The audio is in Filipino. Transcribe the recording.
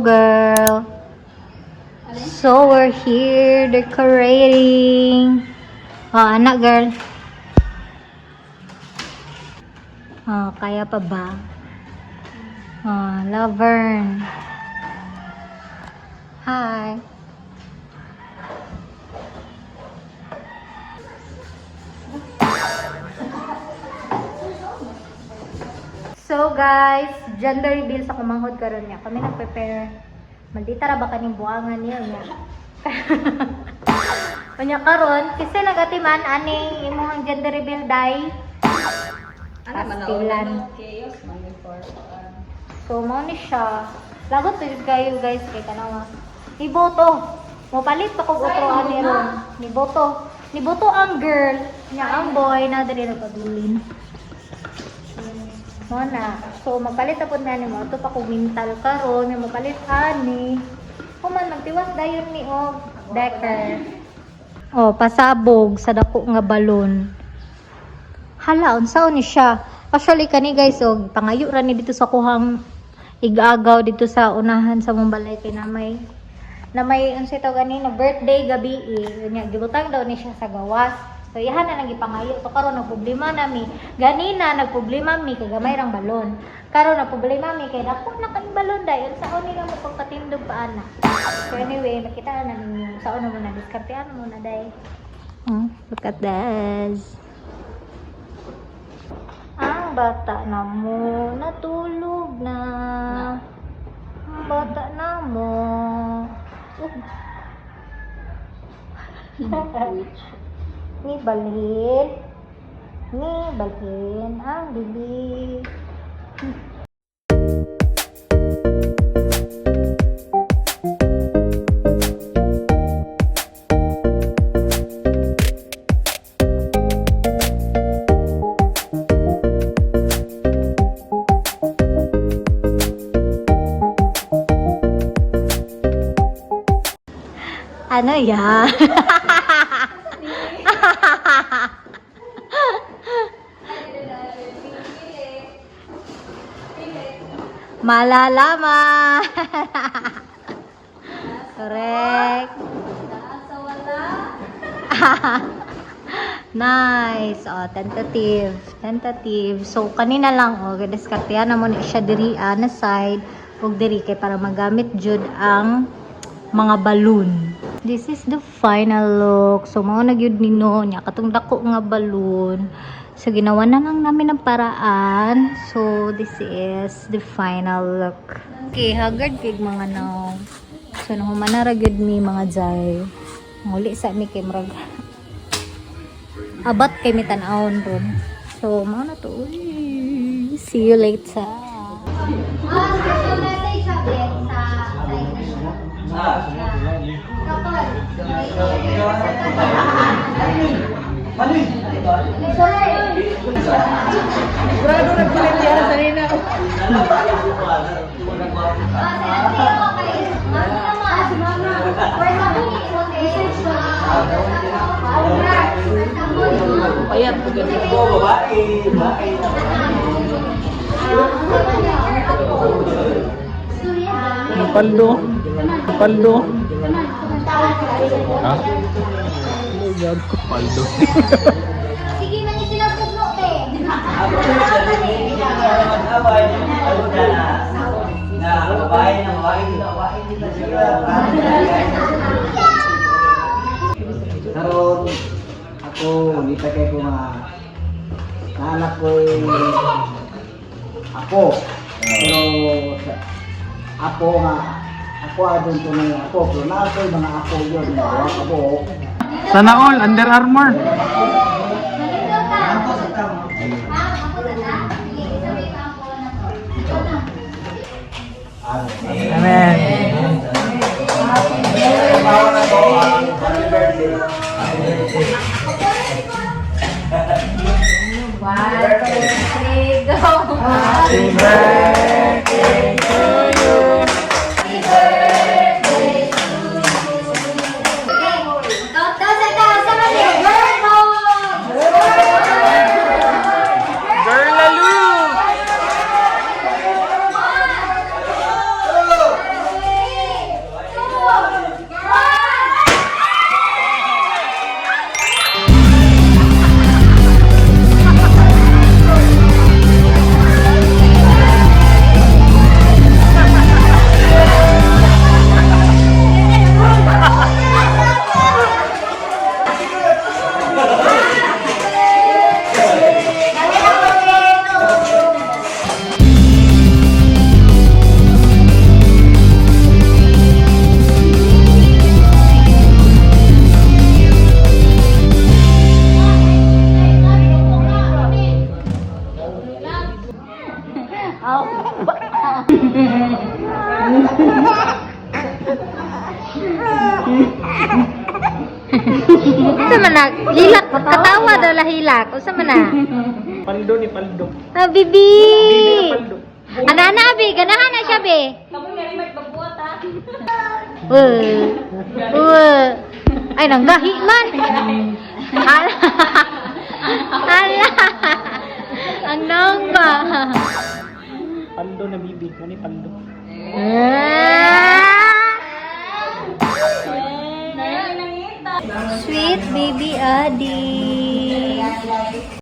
girl. So we're here decorating. Oh, anak girl. Oh, kaya pa ba? Oh, Laverne. Hi. So guys, gender reveal sa kumanghod karon niya. Kami nag-prepare. Maldita ra ba kaning buangan niya niya. Kanya karon kasi nagatiman aning imong gender reveal day. Pastilan. So mo ni siya. Lagot to kayo guys kay kanawa. Ni boto. Mo palit pa kog utroan ni ron. Ni boto. Ni boto ang girl, nya ang boy na diri nagpadulin. Mo na. So magpalit na pud na ni mo to pa kog mental karon, mo palit ani. Human magtiwas dayon ni og decker. Oh, pasabog sa dako nga balon. Hala, unsaon ni siya? Actually kani guys, og pangayo ra ni dito sa kuhang igagaw dito sa unahan sa mong balay kay na may unsa ito ganina birthday gabi nya gibutang daw ni siya sa gawas. So ihan na nang ipangayo. So karon nag problema nami. Ganina nag problema mi kay gamay rang balon. Karon nag problema mi kay dako na kay balon dayon saon ni mo pagpatindog pa ana. So anyway, nakita na ninyo saon na mo na diskartean mo na day. Look at this. Ang bata na mo natulog na. Ang bata na mo. Ni balhin ang bibi. Ano ya? Malalaman. Correct. Nice. Oh, tentative. Tentative. So, kanina lang, oh, diskartehan na mo na siya diri na side. Huwag diri kay para magamit jud ang mga balloon. This is the final look. So, mao na gyud nino nya katong dako nga balloon. So, ginawa na lang namin ng paraan. So, this is the final look. Okay, haggard kay mga now. So, nahuman ra gyud mi mga jay. Muli sa mi kay murag abat kay mi tan-awon ron. So, mao na to. Uy, see you later. Message sa Sigurado nagpalit yan sa nina. Payat po Paldo. Paldo. Ha? Paldo. sige, mani sila pugno te. Karon ako nita kay ko nga anak ko ako. Pero ako nga ako adun to na ako pero na ako mga ako yun mga ako. Sana all Under Armour. Amen. Happy birthday to you. Happy birthday to you. Girl Lalu. Unsa man na? Hilak, katawa daw la hilak. Unsa man na? Paldo ni paldo. Ah, bibi. Bibi na paldo. Ana na bi, ganahan na siya be. Kamu nga rin magbabuhat ha. Ay nanggahi man. Ala. Ala. Ang nangga. Paldo na bibi, kani paldo. Ah.